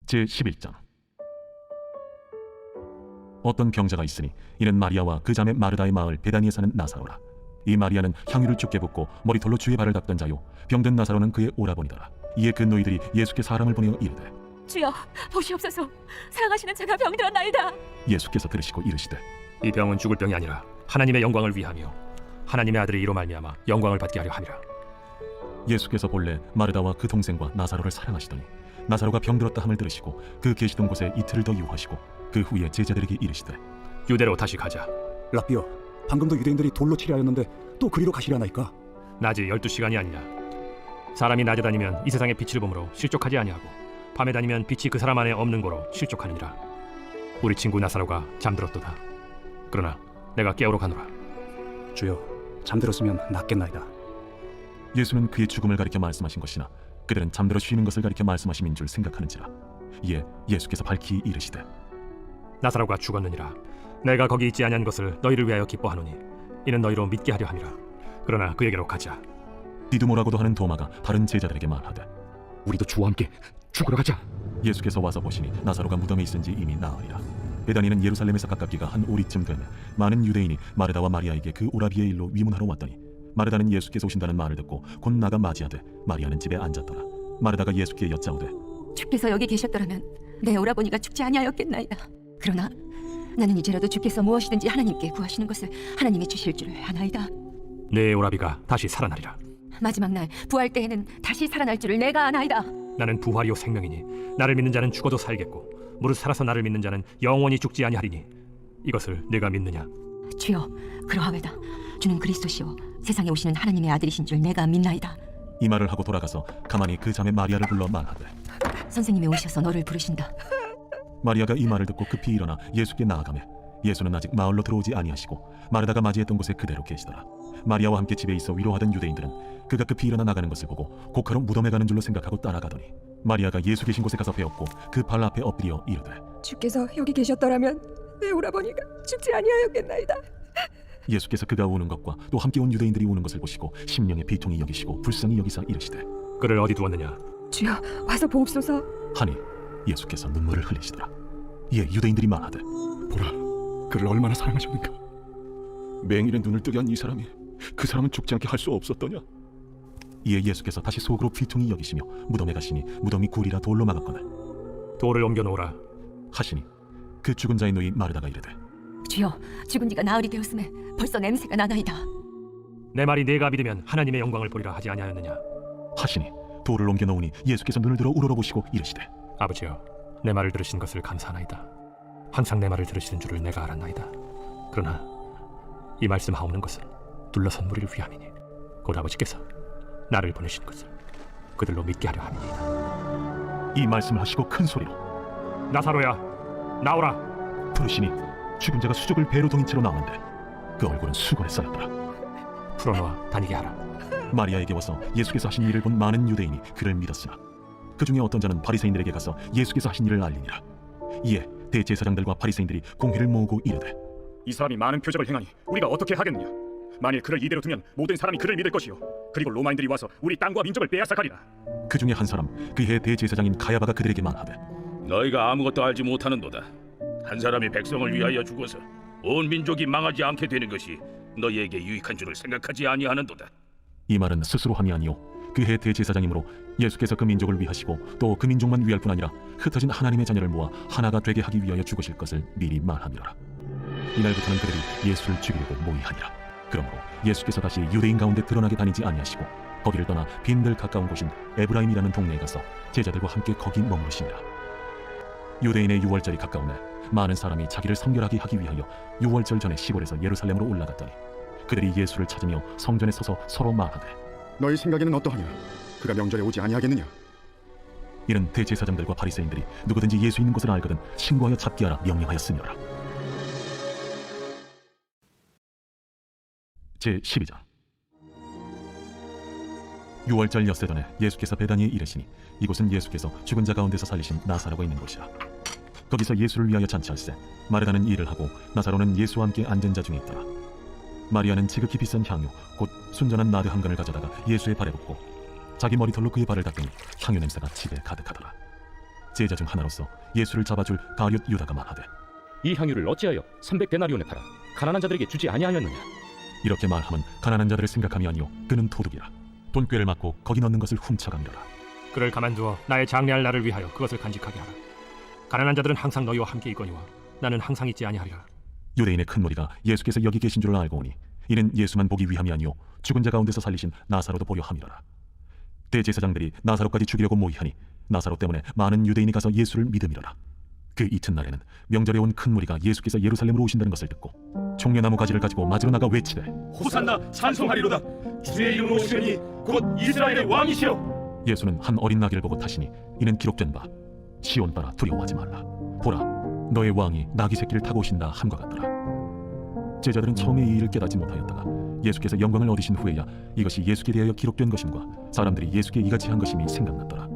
제11장. 어떤 병자가 있으니 이는 마리아와 그 자매 마르다의 마을 베다니에 사는 나사로라. 이 마리아는 향유를 죽게 붓고 머리털로 주의 발을 닦던 자요, 병든 나사로는 그의 오라버니더라. 이에 그 너희들이 예수께 사람을 보내어 이르되, 주여, 보시옵소서. 사랑하시는 자가 병들었나이다. 예수께서 들으시고 이르시되, 이 병은 죽을 병이 아니라 하나님의 영광을 위하며 하나님의 아들이 이로 말미암아 영광을 받게 하려 함이라. 예수께서 본래 마르다와 그 동생과 나사로를 사랑하시더니 나사로가 병들었다 함을 들으시고 그 계시던 곳에 이틀을 더 유하시고 그 후에 제자들에게 이르시되, 유대로 다시 가자. 랍비여, 방금도 유대인들이 돌로 치려 하였는데 또 그리로 가시려나이까? 낮이 12시간이 아니라. 사람이 낮에 다니면 이 세상의 빛을 보므로 실족하지 아니하고 밤에 다니면 빛이 그 사람 안에 없는 거로 실족하느니라. 우리 친구 나사로가 잠들었도다. 그러나 내가 깨우러 가노라. 주여, 잠들었으면 낫겠나이다. 예수는 그의 죽음을 가리켜 말씀하신 것이나 그들은 잠들어 쉬는 것을 가리켜 말씀하심인 줄 생각하는지라. 이에 예수께서 밝히 이르시되, 나사로가 죽었느니라. 내가 거기 있지 아니한 것을 너희를 위하여 기뻐하노니 이는 너희로 믿게 하려 함이라. 그러나 그에게로 가자. 디두모라고도 하는 도마가 다른 제자들에게 말하되, 우리도 주와 함께 죽으러 가자. 예수께서 와서 보시니 나사로가 무덤에 있은지 이미 나으리라. 베다니는 예루살렘에서 가깝기가 한 오리쯤 되매 많은 유대인이 마르다와 마리아에게 그 오라비의 일로 위문하러 왔더니 마르다는 예수께서 오신다는 말을 듣고 곧 나가 맞이하되 마리아는 집에 앉았더라. 마르다가 예수께 여짜오되, 주께서 여기 계셨더라면 내 오라버니가 죽지 아니하였겠나이다. 그러나 나는 이제라도 주께서 무엇이든지 하나님께 구하시는 것을 하나님이 주실 줄을 아나이다. 내 오라비가 다시 살아나리라. 마지막 날 부활 때에는 다시 살아날 줄을 내가 아나이다. 나는 부활이요 생명이니 나를 믿는 자는 죽어도 살겠고 무릇 살아서 나를 믿는 자는 영원히 죽지 아니하리니 이것을 내가 믿느냐? 주여, 그러하외다. 주는 그리스도시요 세상에 오시는 하나님의 아들이신 줄 내가 믿나이다. 이 말을 하고 돌아가서 가만히 그 자매 마리아를 불러 말하되, 선생님이 오셔서 너를 부르신다. 마리아가 이 말을 듣고 급히 일어나 예수께 나아가매 예수는 아직 마을로 들어오지 아니하시고 마르다가 맞이했던 곳에 그대로 계시더라. 마리아와 함께 집에 있어 위로하던 유대인들은 그가 급히 일어나 나가는 것을 보고 고카로 무덤에 가는 줄로 생각하고 따라가더니 마리아가 예수 계신 곳에 가서 배웠고 그 발 앞에 엎드려 이르되, 주께서 여기 계셨더라면 내 오라버니가 죽지 아니하였겠나이다. 예수께서 그가 우는 것과 또 함께 온 유대인들이 우는 것을 보시고 심령의 비통이 여기시고 불쌍히 여기사 이르시되, 그를 어디 두었느냐? 주여, 와서 보옵소서. 하니 예수께서 눈물을 흘리시더라. 이에 유대인들이 말하되, 보라, 그를 얼마나 사랑하십니까? 맹인의 눈을 뜨게 한 이 사람이 그 사람은 죽지 않게 할 수 없었더냐? 이에 예수께서 다시 속으로 비통히 여기시며 무덤에 가시니 무덤이 굴이라 돌로 막았거늘 돌을 옮겨놓으라. 하시니 그 죽은 자의 누이 마르다가 이르되, 주여, 죽은 지가 나흘이 되었음에 벌써 냄새가 나나이다. 내 말이 내가 믿으면 하나님의 영광을 보리라 하지 아니하였느냐? 하시니 돌을 옮겨 놓으니 예수께서 눈을 들어 우러러보시고 이르시되, 아버지여, 내 말을 들으신 것을 감사하나이다. 항상 내 말을 들으시는 줄을 내가 알았나이다. 그러나 이 말씀하오는 것은 둘러선 무리를 위함이니 곧 아버지께서 나를 보내신 것을 그들로 믿게 하려 함이니이다. 이 말씀을 하시고 큰 소리로 나사로야, 나오라. 부르시니 죽은 자가 수족을 배로 동인 채로 나오는데 그 얼굴은 수건에 쌓였더라. 풀어놓아 다니게 하라. 마리아에게 와서 예수께서 하신 일을 본 많은 유대인이 그를 믿었으나 그 중에 어떤 자는 바리새인들에게 가서 예수께서 하신 일을 알리니라. 이에 대제사장들과 바리새인들이 공회를 모으고 이르되, 이 사람이 많은 표적을 행하니 우리가 어떻게 하겠느냐? 만일 그를 이대로 두면 모든 사람이 그를 믿을 것이요 그리고 로마인들이 와서 우리 땅과 민족을 빼앗아가리라. 그 중에 한 사람 그해 대제사장인 가야바가 그들에게 말하되, 너희가 아무것도 알지 못하는도다. 한 사람이 백성을 위하여 죽어서 온 민족이 망하지 않게 되는 것이 너희에게 유익한 줄을 생각하지 아니하는도다. 이 말은 스스로 함이 아니요 그해 대제사장이므로 예수께서 그 민족을 위하시고 또 그 민족만 위할 뿐 아니라 흩어진 하나님의 자녀를 모아 하나가 되게 하기 위하여 죽으실 것을 미리 말함이라. 이날부터는 그들이 예수를 죽이려고 모의하니라. 그러므로 예수께서 다시 유대인 가운데 드러나게 다니지 아니하시고 거기를 떠나 빈들 가까운 곳인 에브라임이라는 동네에 가서 제자들과 함께 거기 머무르시니라. 유대인의 유월절이 가까우매 많은 사람이 자기를 성결하게 하기 위하여 유월절 전에 시골에서 예루살렘으로 올라갔더니 그들이 예수를 찾으며 성전에 서서 서로 말하되, 너희 생각에는 어떠하냐? 그가 명절에 오지 아니하겠느냐? 이는 대제사장들과 바리새인들이 누구든지 예수 있는 곳을 알거든 신고하여 잡게 하라 명령하였으니라. 제12장. 유월절 엿새 전에 예수께서 베다니에 이르시니 이곳은 예수께서 죽은 자 가운데서 살리신 나사로가 있는 곳이라. 거기서 예수를 위하여 잔치할세 마르다는 일을 하고 나사로는 예수와 함께 앉은 자 중에 있더라. 마리아는 지극히 비싼 향유 곧 순전한 나드 한 근을 가져다가 예수의 발에 붓고 자기 머리털로 그의 발을 닦으니 향유 냄새가 집에 가득하더라. 제자 중 하나로서 예수를 잡아줄 가룟 유다가 말하되 이 향유를 어찌하여 300데나리온에 팔아 가난한 자들에게 주지 아니하였느냐? 이렇게 말하면 가난한 자들을 생각함이 아니요 그는 도둑이라. 돈꾀를 맞고 거기 넣는 것을 훔쳐가미러라. 그를 가만두어 나의 장래할 날을 위하여 그것을 간직하게 하라. 가난한 자들은 항상 너희와 함께 있거니와 나는 항상 있지 아니하리라. 유대인의 큰 무리가 예수께서 여기 계신 줄을 알고 오니 이는 예수만 보기 위함이 아니요 죽은 자 가운데서 살리신 나사로도 보려 함이로라. 대제사장들이 나사로까지 죽이려고 모이하니 나사로 때문에 많은 유대인이 가서 예수를 믿음이로라. 그 이튿날에는 명절에 온 큰 무리가 예수께서 예루살렘으로 오신다는 것을 듣고 종려나무 가지를 가지고 맞으러 나가 외치되 호산나 찬송하리로다. 주의 이름으로 오시니 곧 이스라엘의 왕이시여. 예수는 한 어린 나귀를 보고 타시니 이는 기록된 바 시온바라 두려워하지 말라. 보라 너의 왕이 나귀 새끼를 타고 오신다 함과 같더라. 제자들은 처음에 이 일을 깨닫지 못하였다가 예수께서 영광을 얻으신 후에야 이것이 예수께 대하여 기록된 것임과 사람들이 예수께 이같이 한 것임이 생각났더라.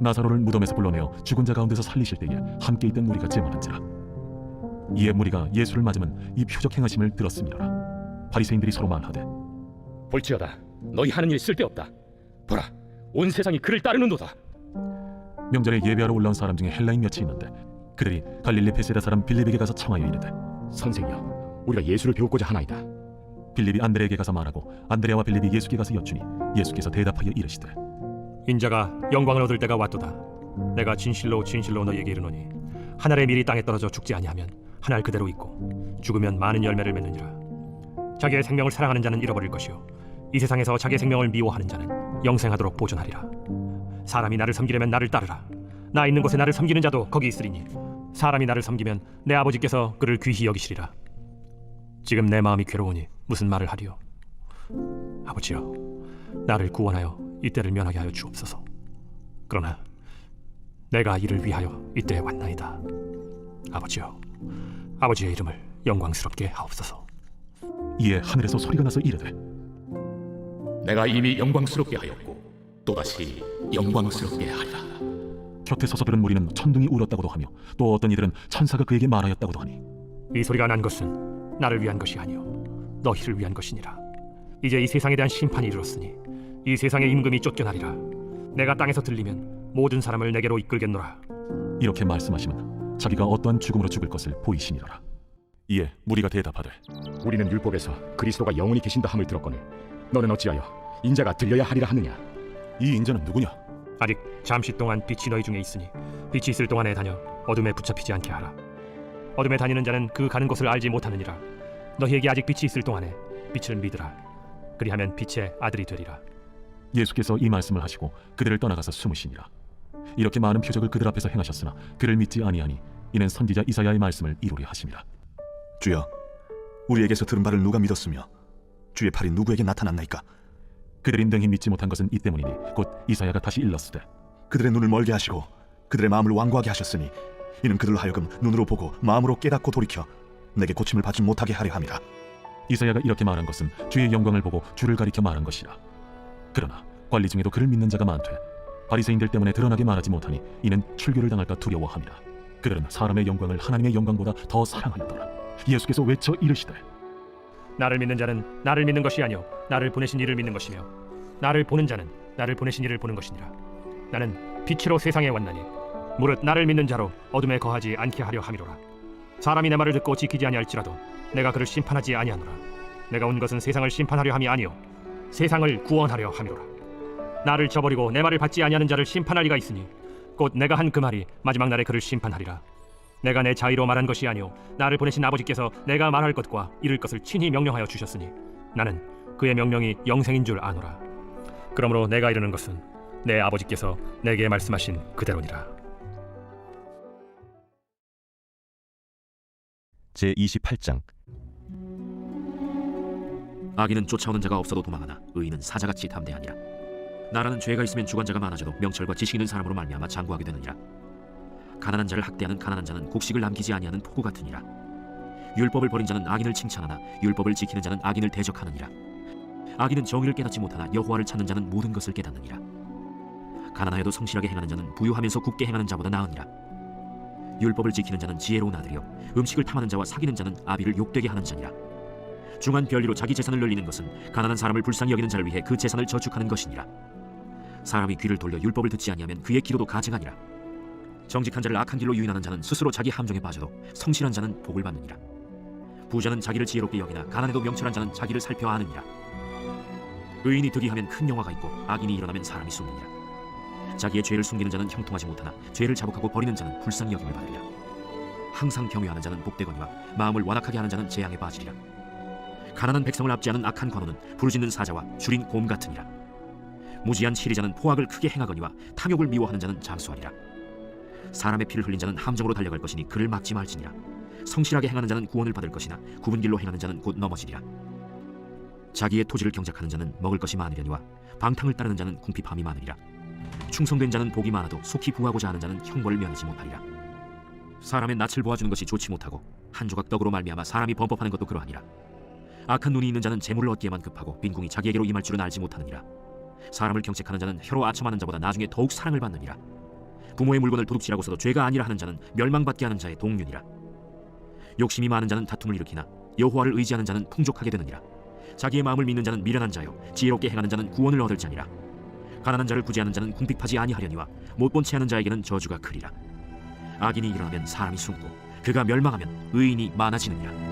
나사로를 무덤에서 불러내어 죽은 자 가운데서 살리실 때에 함께 있던 무리가 제만한지라. 이에 무리가 예수를 맞으면 이 표적 행하심을 들었음이로라. 바리새인들이 서로 말하되 볼지어다, 너희 하는 일 쓸데없다. 보라, 온 세상이 그를 따르는도다. 명절에 예배하러 올라온 사람 중에 헬라인 몇이 있는데 그들이 갈릴리 베세다 사람 빌립에게 가서 청하여 이르되 선생이여, 우리가 예수를 배우고자 하나이다. 빌립이 안드레에게 가서 말하고 안드레와 빌립이 예수께 가서 여쭈니 예수께서 대답하여 이르시되 인자가 영광을 얻을 때가 왔도다. 내가 진실로 진실로 너희에게 이르노니 한 알의 밀이 땅에 떨어져 죽지 아니하면 한 알 그대로 있고 죽으면 많은 열매를 맺느니라. 자기의 생명을 사랑하는 자는 잃어버릴 것이요 이 세상에서 자기의 생명을 미워하는 자는 영생하도록 보존하리라. 사람이 나를 섬기려면 나를 따르라. 나 있는 곳에 나를 섬기는 자도 거기 있으리니 사람이 나를 섬기면 내 아버지께서 그를 귀히 여기시리라. 지금 내 마음이 괴로우니 무슨 말을 하리요? 아버지여, 나를 구원하여 이때를 면하게 하여 주옵소서. 그러나 내가 이를 위하여 이때에 왔나이다. 아버지여, 아버지의 이름을 영광스럽게 하옵소서. 이에 하늘에서 소리가 나서 이르되 내가 이미 영광스럽게 하였고 또다시 영광스럽게 하리라. 곁에 서서 들은 무리는 천둥이 울었다고도 하며 또 어떤 이들은 천사가 그에게 말하였다고도 하니 이 소리가 난 것은 나를 위한 것이 아니요 너희를 위한 것이니라. 이제 이 세상에 대한 심판이 이르렀으니 이 세상의 임금이 쫓겨나리라. 내가 땅에서 들리면 모든 사람을 내게로 이끌겠노라. 이렇게 말씀하시면 자기가 어떠한 죽음으로 죽을 것을 보이시니라. 이에 무리가 대답하되 우리는 율법에서 그리스도가 영원히 계신다 함을 들었거늘 너는 어찌하여 인자가 들려야 하리라 하느냐? 이 인자는 누구냐? 아직 잠시 동안 빛이 너희 중에 있으니 빛이 있을 동안에 다녀 어둠에 붙잡히지 않게 하라. 어둠에 다니는 자는 그 가는 곳을 알지 못하느니라. 너희에게 아직 빛이 있을 동안에 빛을 믿으라. 그리하면 빛의 아들이 되리라. 예수께서 이 말씀을 하시고 그들을 떠나가서 숨으시니라. 이렇게 많은 표적을 그들 앞에서 행하셨으나 그를 믿지 아니하니 이는 선지자 이사야의 말씀을 이루려 하심이라. 주여, 우리에게서 들은 바를 누가 믿었으며 주의 팔이 누구에게 나타났나이까? 그들이 능히 믿지 못한 것은 이 때문이니 곧 이사야가 다시 일렀으되 그들의 눈을 멀게 하시고 그들의 마음을 완고하게 하셨으니 이는 그들로 하여금 눈으로 보고 마음으로 깨닫고 돌이켜 내게 고침을 받지 못하게 하려 함이라. 이사야가 이렇게 말한 것은 주의 영광을 보고 주를 가리켜 말한 것이라. 그러나 관리 중에도 그를 믿는 자가 많되 바리새인들 때문에 드러나게 말하지 못하니 이는 출교를 당할까 두려워함이라. 그들은 사람의 영광을 하나님의 영광보다 더 사랑하였더라. 예수께서 외쳐 이르시되 나를 믿는 자는 나를 믿는 것이 아니요 나를 보내신 이를 믿는 것이며 나를 보는 자는 나를 보내신 이를 보는 것이니라. 나는 빛으로 세상에 왔나니 무릇 나를 믿는 자로 어둠에 거하지 않게 하려 함이로라. 사람이 내 말을 듣고 지키지 아니할지라도 내가 그를 심판하지 아니하노라. 내가 온 것은 세상을 심판하려 함이 아니요 세상을 구원하려 함이로라. 나를 저버리고 내 말을 받지 아니하는 자를 심판할 리가 있으니 곧 내가 한 그 말이 마지막 날에 그를 심판하리라. 내가 내 자의로 말한 것이 아니요 나를 보내신 아버지께서 내가 말할 것과 이룰 것을 친히 명령하여 주셨으니 나는 그의 명령이 영생인 줄 아노라. 그러므로 내가 이르는 것은 내 아버지께서 내게 말씀하신 그대로니라. 제28장. 악인은 쫓아오는 자가 없어도 도망하나 의인은 사자같이 담대하니라. 나라는 죄가 있으면 주관자가 많아져도 명철과 지식 있는 사람으로 말미암아 장구하게 되느니라. 가난한 자를 학대하는 가난한 자는 곡식을 남기지 아니하는 포구 같으니라. 율법을 버린 자는 악인을 칭찬하나 율법을 지키는 자는 악인을 대적하느니라. 악인은 정의를 깨닫지 못하나 여호와를 찾는 자는 모든 것을 깨닫느니라. 가난하여도 성실하게 행하는 자는 부유하면서 굳게 행하는 자보다 나으니라. 율법을 지키는 자는 지혜로운 아들이요 음식을 탐하는 자와 사귀는 자는 아비를 욕되게 하는 자니라. 중한 별리로 자기 재산을 늘리는 것은 가난한 사람을 불쌍히 여기는 자를 위해 그 재산을 저축하는 것이니라. 사람이 귀를 돌려 율법을 듣지 아니하면 그의 기도도 가증하니라. 정직한 자를 악한 길로 유인하는 자는 스스로 자기 함정에 빠져도 성실한 자는 복을 받느니라. 부자는 자기를 지혜롭게 여기나 가난해도 명철한 자는 자기를 살펴 아느니라. 의인이 득이하면 큰 영화가 있고 악인이 일어나면 사람이 숨느니라. 자기의 죄를 숨기는 자는 형통하지 못하나 죄를 자복하고 버리는 자는 불쌍히 여김을 받으리라. 항상 경외하는 자는 복되거니와 마음을 완악하게 하는 자는 재앙에 빠지리라. 가난한 백성을 압제하는 악한 관원은 부르짖는 사자와 줄인 곰 같으니라. 무지한 치리자는 포악을 크게 행하거니와 탐욕을 미워하는 자는 장수하리라. 사람의 피를 흘린 자는 함정으로 달려갈 것이니 그를 막지 말지니라. 성실하게 행하는 자는 구원을 받을 것이나 굽은 길로 행하는 자는 곧 넘어지리라. 자기의 토지를 경작하는 자는 먹을 것이 많으려니와 방탕을 따르는 자는 궁핍함이 많으리라. 충성된 자는 복이 많아도 속히 부하고자 하는 자는 형벌을 면하지 못하리라. 사람의 낯을 보아주는 것이 좋지 못하고 한 조각 떡으로 말미암아 사람이 범법하는 것도 그러하니라. 악한 눈이 있는 자는 재물을 얻기에만 급하고 빈궁이 자기에게로 임할 줄은 알지 못하느니라. 사람을 경책하는 자는 혀로 아첨하는 자보다 나중에 더욱 사랑을 받느니라. 부모의 물건을 도둑질하고 서도 죄가 아니라 하는 자는 멸망받게 하는 자의 동류니라. 욕심이 많은 자는 다툼을 일으키나 여호와를 의지하는 자는 풍족하게 되느니라. 자기의 마음을 믿는 자는 미련한 자요 지혜롭게 행하는 자는 구원을 얻을 자니라. 가난한 자를 구제하는 자는 궁핍하지 아니하려니와 못 본 채 하는 자에게는 저주가 크리라. 악인이 일어나면 사람이 숨고 그가 멸망하면 의인이 많아지느니라.